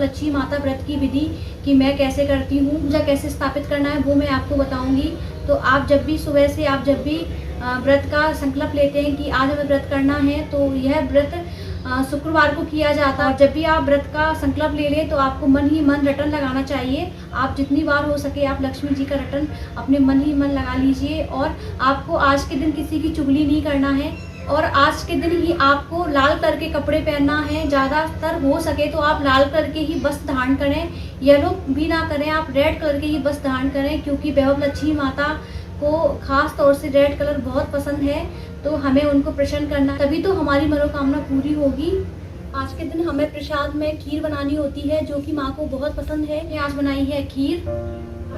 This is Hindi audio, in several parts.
लक्ष्मी माता व्रत की विधि कि मैं कैसे करती हूँ, पूजा कैसे स्थापित करना है वो मैं आपको बताऊंगी। तो आप जब भी सुबह से आप जब भी व्रत का संकल्प लेते हैं कि आज हमें व्रत करना है, तो यह व्रत शुक्रवार को किया जाता है। और जब भी आप व्रत का संकल्प ले लें तो आपको मन ही मन रटन लगाना चाहिए। आप जितनी बार हो सके आप लक्ष्मी जी का रटन अपने मन ही मन लगा लीजिए। और आपको आज के दिन किसी की चुगली नहीं करना है, और आज के दिन ही आपको लाल कलर के कपड़े पहनना है। ज़्यादातर हो सके तो आप लाल कलर के ही वस्त्र धारण करें, येलो भी ना करें, आप रेड कलर के ही वस्त्र धारण करें, क्योंकि वैभव लक्ष्मी माता को खास तौर से रेड कलर बहुत पसंद है। तो हमें उनको प्रसन्न करना, तभी तो हमारी मनोकामना पूरी होगी। आज के दिन हमें प्रसाद में खीर बनानी होती है, जो कि माँ को बहुत पसंद है। मैंने आज बनाई है खीर।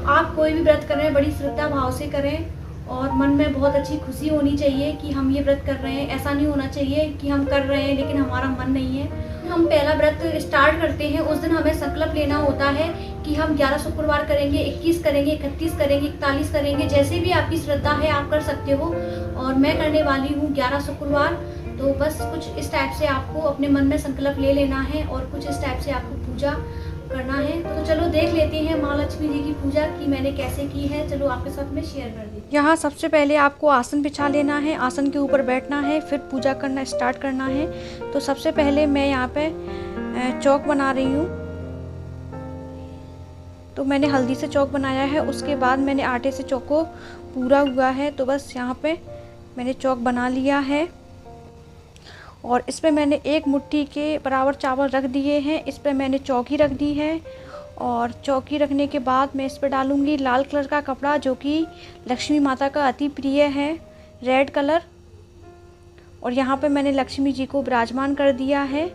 आप कोई भी व्रत करें बड़ी श्रद्धा भाव से करें, और मन में बहुत अच्छी खुशी होनी चाहिए कि हम ये व्रत कर रहे हैं। ऐसा नहीं होना चाहिए कि हम कर रहे हैं लेकिन हमारा मन नहीं है। हम पहला व्रत स्टार्ट करते हैं, उस दिन हमें संकल्प लेना होता है कि हम 11 शुक्रवार करेंगे, 21 करेंगे, 31 करेंगे, 41 करेंगे, जैसे भी आपकी श्रद्धा है आप कर सकते हो। और मैं करने वाली हूँ 11 शुक्रवार। तो बस कुछ इस टाइप से आपको अपने मन में संकल्प ले लेना है और कुछ इस टाइप से आपको पूजा करना है। तो चलो देख लेते हैं माँ लक्ष्मी जी की पूजा कि मैंने कैसे की है। चलो आपके साथ में शेयर कर दी। यहाँ सबसे पहले आपको आसन बिछा लेना है, आसन के ऊपर बैठना है, फिर पूजा करना स्टार्ट करना है। तो सबसे पहले मैं यहाँ पे चौक बना रही हूँ। तो मैंने हल्दी से चौक बनाया है, उसके बाद मैंने आटे से चौक को पूरा हुआ है। तो बस यहाँ पे मैंने चौक बना लिया है, और इस पर मैंने 1 मुट्ठी के बराबर चावल रख दिए हैं। इस पर मैंने चौकी रख दी है, और चौकी रखने के बाद मैं इस पर डालूंगी लाल कलर का कपड़ा, जो कि लक्ष्मी माता का अति प्रिय है, रेड कलर। और यहाँ पे मैंने लक्ष्मी जी को विराजमान कर दिया है,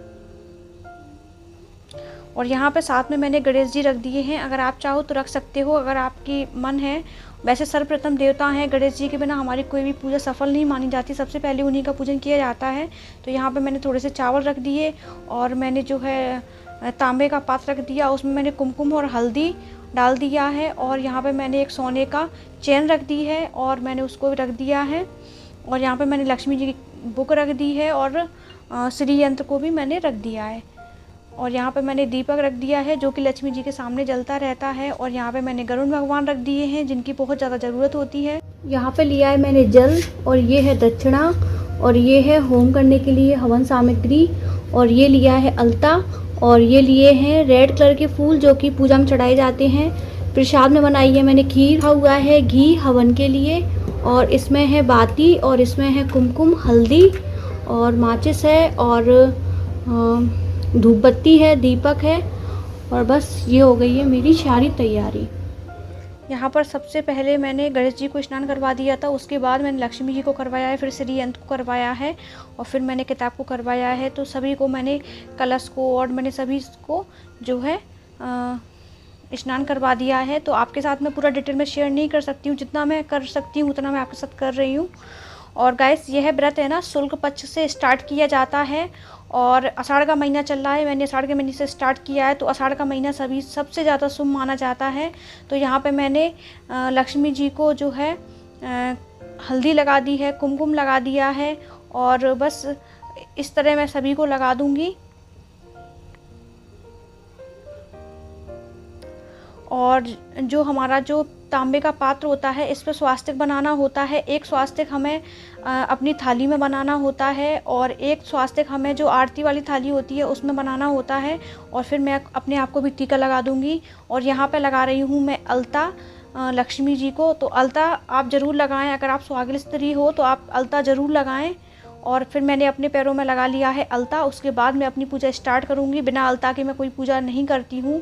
और यहाँ पे साथ में मैंने गणेश जी रख दिए हैं। अगर आप चाहो तो रख सकते हो, अगर आपकी मन है। वैसे सर्वप्रथम देवता हैं, गणेश जी के बिना हमारी कोई भी पूजा सफल नहीं मानी जाती, सबसे पहले उन्हीं का पूजन किया जाता है। तो यहाँ पे मैंने थोड़े से चावल रख दिए, और मैंने जो है तांबे का पात्र रख दिया, उसमें मैंने कुमकुम और हल्दी डाल दिया है। और यहाँ पे मैंने एक सोने का चैन रख दी है, और मैंने उसको रख दिया है। और यहाँ पे मैंने लक्ष्मी जी की बुक रख दी है, और श्री यंत्र को भी मैंने रख दिया है। और यहाँ पे मैंने दीपक रख दिया है, जो कि लक्ष्मी जी के सामने जलता रहता है। और यहाँ पे मैंने गरुड़ भगवान रख दिए हैं, जिनकी बहुत ज़्यादा ज़रूरत होती है। यहाँ पे लिया है मैंने जल, और ये है दक्षिणा, और ये है होम करने के लिए हवन सामग्री, और ये लिया है अलता, और ये लिए हैं रेड कलर के फूल, जो कि पूजा में चढ़ाए जाते हैं। प्रसाद में बनाई है मैंने खीर, रखा हुआ है घी हवन के लिए, और इसमें है बाती, और इसमें है कुमकुम, हल्दी, और माचिस है, और धूप बत्ती है, दीपक है। और बस ये हो गई है मेरी सारी तैयारी। यहाँ पर सबसे पहले मैंने गणेश जी को स्नान करवा दिया था, उसके बाद मैंने लक्ष्मी जी को करवाया है, फिर श्री यंत्र को करवाया है, और फिर मैंने किताब को करवाया है। तो सभी को मैंने कलश को और मैंने सभी को जो है स्नान करवा दिया है। तो आपके साथ मैं पूरा डिटेल में शेयर नहीं कर सकती हूँ, जितना मैं कर सकती हूँ उतना मैं आपके साथ कर रही हूँ। और गाइस यह व्रत है ना शुक्ल पक्ष से स्टार्ट किया जाता है, और आषाढ़ का महीना चल रहा है। मैंने आषाढ़ के महीने से स्टार्ट किया है, तो आषाढ़ का महीना सबसे ज़्यादा शुभ माना जाता है। तो यहाँ पे मैंने लक्ष्मी जी को जो है हल्दी लगा दी है, कुमकुम लगा दिया है, और बस इस तरह मैं सभी को लगा दूँगी। और जो हमारा जो तांबे का पात्र होता है, इस पर स्वास्तिक बनाना होता है। एक स्वास्तिक हमें अपनी थाली में बनाना होता है, और एक स्वास्तिक हमें जो आरती वाली थाली होती है उसमें बनाना होता है। और फिर मैं अपने आप को भी टीका लगा दूंगी। और यहाँ पे लगा रही हूँ मैं अलता लक्ष्मी जी को। तो अलता आप ज़रूर लगाएं, अगर आप सुहागिन स्त्री हो तो आप अलता ज़रूर लगाएं। और फिर मैंने अपने पैरों में लगा लिया है अलता। उसके बाद मैं अपनी पूजा स्टार्ट करूँगी। बिना अलता के मैं कोई पूजा नहीं करती हूँ।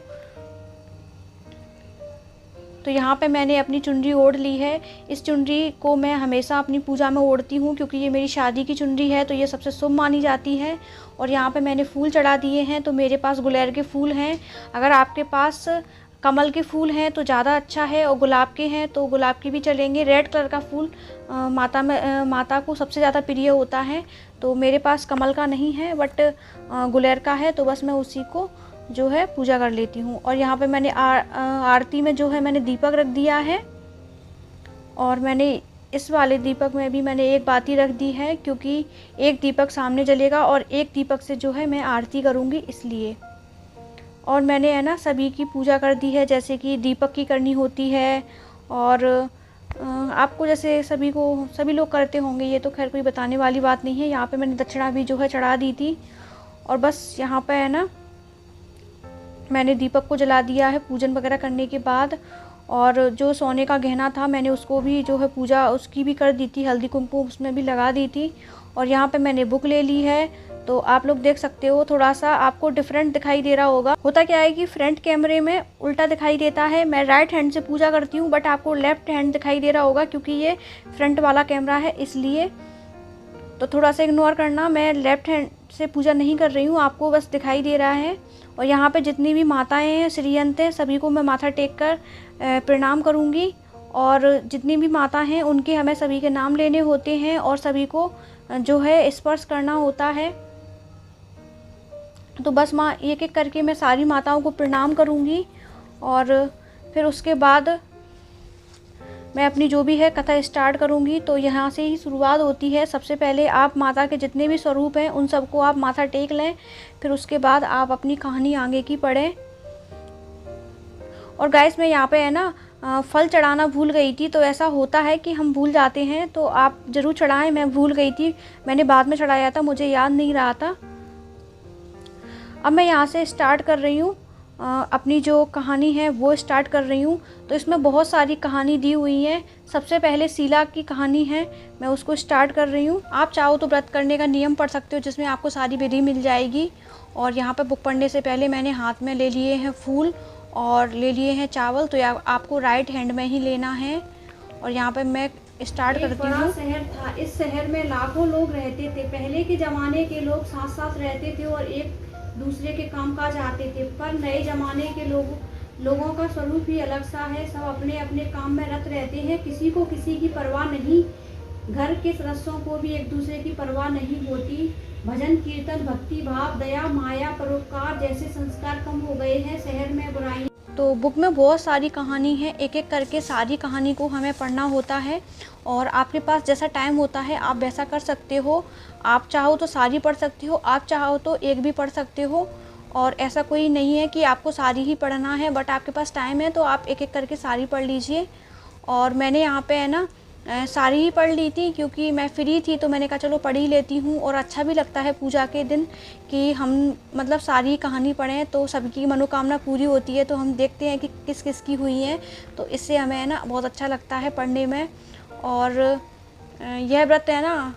तो यहाँ पे मैंने अपनी चुनरी ओढ़ ली है। इस चुनरी को मैं हमेशा अपनी पूजा में ओढ़ती हूँ, क्योंकि ये मेरी शादी की चुनरी है, तो ये सबसे शुभ मानी जाती है। और यहाँ पे मैंने फूल चढ़ा दिए हैं। तो मेरे पास गुलेर के फूल हैं, अगर आपके पास कमल के फूल हैं तो ज़्यादा अच्छा है, और गुलाब के हैं तो गुलाब के भी चलेंगे। रेड कलर का फूल माता को सबसे ज़्यादा प्रिय होता है। तो मेरे पास कमल का नहीं है, बट गुलेर का है, तो बस मैं उसी को जो है पूजा कर लेती हूँ। और यहाँ पे मैंने आरती में जो है मैंने दीपक रख दिया है, और मैंने इस वाले दीपक में भी मैंने एक बाती रख दी है, क्योंकि एक दीपक सामने जलेगा और एक दीपक से जो है मैं आरती करूँगी इसलिए। और मैंने है ना सभी की पूजा कर दी है, जैसे कि दीपक की करनी होती है। और आपको जैसे सभी लोग करते होंगे, ये तो खैर कोई बताने वाली बात नहीं है। यहाँ पे मैंने दक्षिणा भी जो है चढ़ा दी थी। और बस यहाँ पे है ना मैंने दीपक को जला दिया है पूजन वगैरह करने के बाद। और जो सोने का गहना था मैंने उसको भी जो है पूजा उसकी भी कर दी थी, हल्दी कुमकुम उसमें भी लगा दी थी। और यहाँ पे मैंने बुक ले ली है, तो आप लोग देख सकते हो थोड़ा सा आपको डिफरेंट दिखाई दे रहा होगा। होता क्या है कि फ्रंट कैमरे में उल्टा दिखाई देता है, मैं राइट हैंड से पूजा करती हूँ, बट आपको लेफ्ट हैंड दिखाई दे रहा होगा क्योंकि ये फ्रंट वाला कैमरा है, इसलिए तो थोड़ा सा इग्नोर करना। मैं लेफ्ट हैंड से पूजा नहीं कर रही हूँ, आपको बस दिखाई दे रहा है। और यहाँ पे जितनी भी माताएं हैं, श्रीयंत हैं, सभी को मैं माथा टेक कर प्रणाम करूँगी। और जितनी भी माता हैं उनके हमें सभी के नाम लेने होते हैं और सभी को जो है स्पर्श करना होता है। तो बस माँ एक एक करके मैं सारी माताओं को प्रणाम करूँगी और फिर उसके बाद मैं अपनी जो भी है कथा स्टार्ट करूँगी। तो यहाँ से ही शुरुआत होती है। सबसे पहले आप माता के जितने भी स्वरूप हैं उन सबको आप माथा टेक लें, फिर उसके बाद आप अपनी कहानी आगे की पढ़ें। और गाइस मैं यहाँ पे है ना फल चढ़ाना भूल गई थी। तो ऐसा होता है कि हम भूल जाते हैं, तो आप ज़रूर चढ़ाएं। मैं भूल गई थी, मैंने बाद में चढ़ाया था, मुझे याद नहीं रहा था। अब मैं यहाँ से स्टार्ट कर रही हूँ, अपनी जो कहानी है वो स्टार्ट कर रही हूँ। तो इसमें बहुत सारी कहानी दी हुई है। सबसे पहले शीला की कहानी है, मैं उसको स्टार्ट कर रही हूँ। आप चाहो तो व्रत करने का नियम पढ़ सकते हो, जिसमें आपको सारी विधि मिल जाएगी। और यहाँ पे बुक पढ़ने से पहले मैंने हाथ में ले लिए हैं फूल और ले लिए हैं चावल, तो आपको राइट हैंड में ही लेना है। और यहाँ पे मैं स्टार्ट करती हूँ। बड़ा शहर था, इस शहर में लाखों लोग रहते थे। पहले के ज़माने के लोग साथ साथ रहते थे और एक दूसरे के कामकाज आते थे। पर नए ज़माने के लोगों का स्वरूप ही अलग सा है। सब अपने अपने काम में रत रहते हैं, किसी को किसी की परवाह नहीं। घर के सदस्यों को भी एक दूसरे की परवाह नहीं होती। भजन कीर्तन, भक्ति भाव, दया माया, परोपकार जैसे संस्कार कम हो गए हैं। शहर में बुराई। तो बुक में बहुत सारी कहानी है, एक एक करके सारी कहानी को हमें पढ़ना होता है। और आपके पास जैसा टाइम होता है आप वैसा कर सकते हो। आप चाहो तो सारी पढ़ सकते हो, आप चाहो तो एक भी पढ़ सकते हो। और ऐसा कोई नहीं है कि आपको सारी ही पढ़ना है, बट आपके पास टाइम है तो आप एक एक करके सारी पढ़ लीजिए। और मैंने यहाँ पे है ना सारी ही पढ़ ली थी, क्योंकि मैं फ्री थी तो मैंने कहा चलो पढ़ ही लेती हूँ। और अच्छा भी लगता है पूजा के दिन कि हम मतलब सारी कहानी पढ़ें, तो सबकी मनोकामना पूरी होती है। तो हम देखते हैं कि किस किस की हुई है, तो इससे हमें है ना बहुत अच्छा लगता है पढ़ने में। और यह व्रत है ना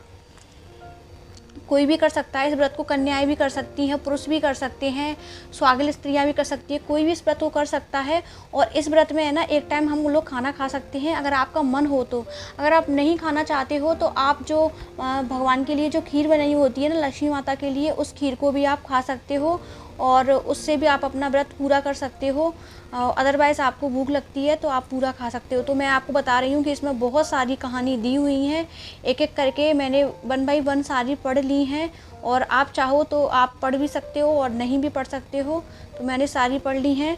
कोई भी कर सकता है। इस व्रत को कन्याएं भी कर सकती हैं, पुरुष भी कर सकते हैं, स्वागल स्त्रियां भी कर सकती हैं, कोई भी इस व्रत को कर सकता है। और इस व्रत में है ना एक टाइम हम लोग खाना खा सकते हैं अगर आपका मन हो तो। अगर आप नहीं खाना चाहते हो तो आप जो भगवान के लिए जो खीर बनाई होती है ना लक्ष्मी माता के लिए, उस खीर को भी आप खा सकते हो और उससे भी आप अपना व्रत पूरा कर सकते हो। अदरवाइज़ आपको भूख लगती है तो आप पूरा खा सकते हो। तो मैं आपको बता रही हूँ कि इसमें बहुत सारी कहानी दी हुई हैं, एक एक करके मैंने 1 बाय 1 सारी पढ़ ली हैं। और आप चाहो तो आप पढ़ भी सकते हो और नहीं भी पढ़ सकते हो, तो मैंने सारी पढ़ ली हैं।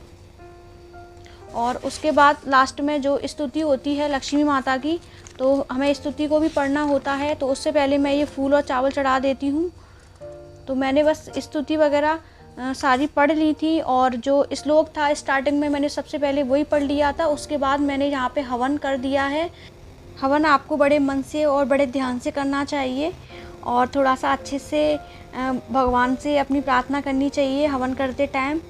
और उसके बाद लास्ट में जो स्तुति होती है लक्ष्मी माता की, तो हमें स्तुति को भी पढ़ना होता है। तो उससे पहले मैं ये फूल और चावल चढ़ा देती हूँ। तो मैंने बस स्तुति वगैरह सारी पढ़ ली थी। और जो श्लोक था स्टार्टिंग में मैंने सबसे पहले वही पढ़ लिया था। उसके बाद मैंने यहाँ पे हवन कर दिया है। हवन आपको बड़े मन से और बड़े ध्यान से करना चाहिए और थोड़ा सा अच्छे से भगवान से अपनी प्रार्थना करनी चाहिए हवन करते टाइम।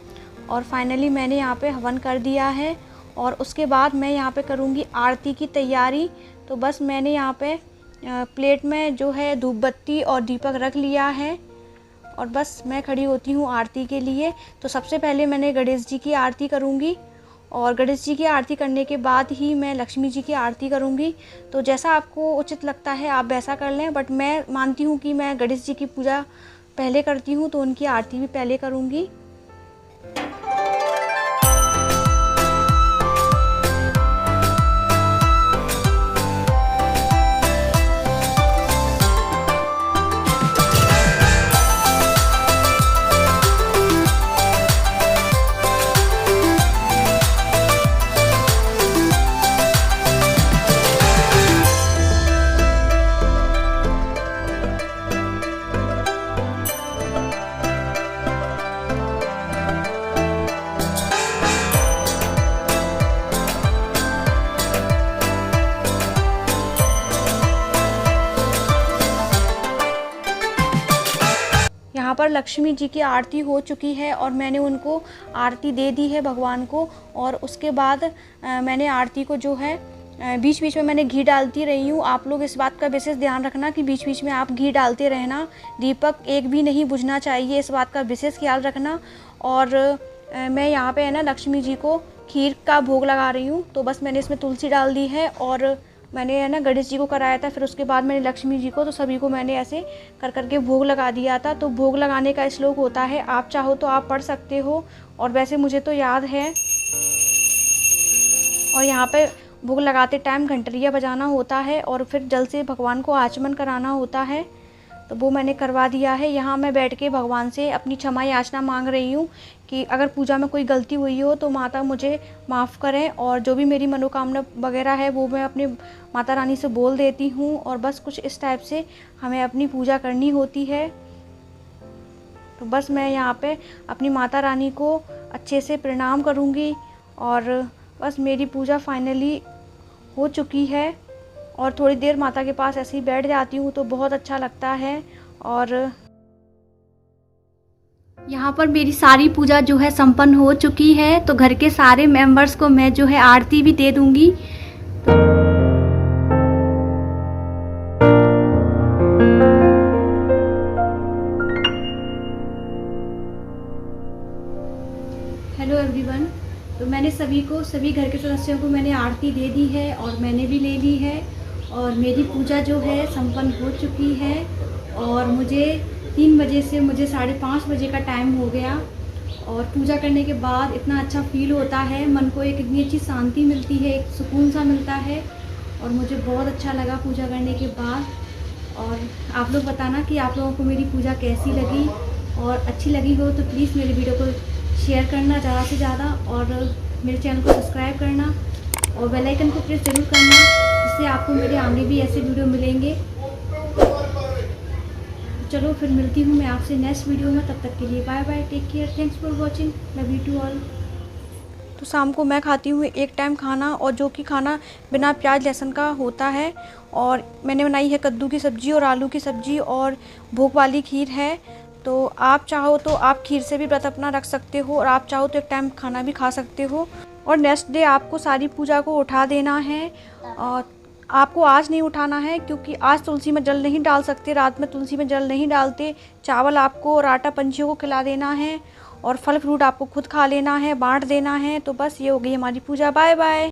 और फाइनली मैंने यहाँ पे हवन कर दिया है। और उसके बाद मैं यहाँ पे करूँगी आरती की तैयारी। तो बस मैंने यहाँ पे प्लेट में जो है धूप बत्ती और दीपक रख लिया है और बस मैं खड़ी होती हूँ आरती के लिए। तो सबसे पहले मैंने गणेश जी की आरती करूँगी और गणेश जी की आरती करने के बाद ही मैं लक्ष्मी जी की आरती करूँगी। तो जैसा आपको उचित लगता है आप वैसा कर लें, बट मैं मानती हूँ कि मैं गणेश जी की पूजा पहले करती हूँ तो उनकी आरती भी पहले करूँगी। लक्ष्मी जी की आरती हो चुकी है और मैंने उनको आरती दे दी है भगवान को। और उसके बाद मैंने आरती को जो है बीच बीच में मैंने घी डालती रही हूँ। आप लोग इस बात का विशेष ध्यान रखना कि बीच बीच में आप घी डालते रहना, दीपक एक भी नहीं बुझना चाहिए, इस बात का विशेष ख्याल रखना। और मैं यहाँ पे है ना लक्ष्मी जी को खीर का भोग लगा रही हूँ। तो बस मैंने इसमें तुलसी डाल दी है और मैंने है ना गणेश जी को कराया था, फिर उसके बाद मैंने लक्ष्मी जी को, तो सभी को मैंने ऐसे कर करके भोग लगा दिया था। तो भोग लगाने का श्लोक होता है, आप चाहो तो आप पढ़ सकते हो और वैसे मुझे तो याद है। और यहाँ पे भोग लगाते टाइम घंटरिया बजाना होता है और फिर जल से भगवान को आचमन कराना होता है, तो वो मैंने करवा दिया है। यहाँ मैं बैठ के भगवान से अपनी क्षमा याचना मांग रही हूँ कि अगर पूजा में कोई गलती हुई हो तो माता मुझे माफ़ करें, और जो भी मेरी मनोकामना वगैरह है वो मैं अपने माता रानी से बोल देती हूँ। और बस कुछ इस टाइप से हमें अपनी पूजा करनी होती है। तो बस मैं यहाँ पे अपनी माता रानी को अच्छे से प्रणाम करूँगी और बस मेरी पूजा फाइनली हो चुकी है। और थोड़ी देर माता के पास ऐसे ही बैठ जाती हूँ तो बहुत अच्छा लगता है। और यहाँ पर मेरी सारी पूजा जो है संपन्न हो चुकी है, तो घर के सारे मेंबर्स को मैं जो है आरती भी दे दूँगी। हेलो एवरीवन, तो मैंने सभी घर के सदस्यों को मैंने आरती दे दी है और मैंने भी ले ली है और मेरी पूजा जो है संपन्न हो चुकी है। और मुझे 3 बजे से मुझे 5:30 बजे का टाइम हो गया और पूजा करने के बाद इतना अच्छा फील होता है, मन को एक इतनी अच्छी शांति मिलती है, एक सुकून सा मिलता है और मुझे बहुत अच्छा लगा पूजा करने के बाद। और आप लोग बताना कि आप लोगों को मेरी पूजा कैसी लगी, और अच्छी लगी हो तो प्लीज़ मेरी वीडियो को शेयर करना ज़्यादा से ज़्यादा और मेरे चैनल को सब्सक्राइब करना और बेल आइकन को प्रेस ज़रूर करना, जिससे आपको मेरे आगे भी ऐसे वीडियो मिलेंगे। चलो फिर मिलती हूँ मैं आपसे नेक्स्ट वीडियो में, तब तक के लिए bye bye, take care, thanks for watching, love you to all. तो शाम को मैं खाती हूँ एक टाइम खाना, और जो कि खाना बिना प्याज लहसुन का होता है। और मैंने बनाई है कद्दू की सब्ज़ी और आलू की सब्ज़ी और भोग वाली खीर है। तो आप चाहो तो आप खीर से भी व्रत अपना रख सकते हो और आप चाहो तो एक टाइम खाना भी खा सकते हो। और नेक्स्ट डे आपको सारी पूजा को उठा देना है, और आपको आज नहीं उठाना है क्योंकि आज तुलसी में जल नहीं डाल सकते, रात में तुलसी में जल नहीं डालते। चावल आपको और आटा पंछियों को खिला देना है और फल फ्रूट आपको खुद खा लेना है, बांट देना है। तो बस ये हो गई हमारी पूजा। Bye bye.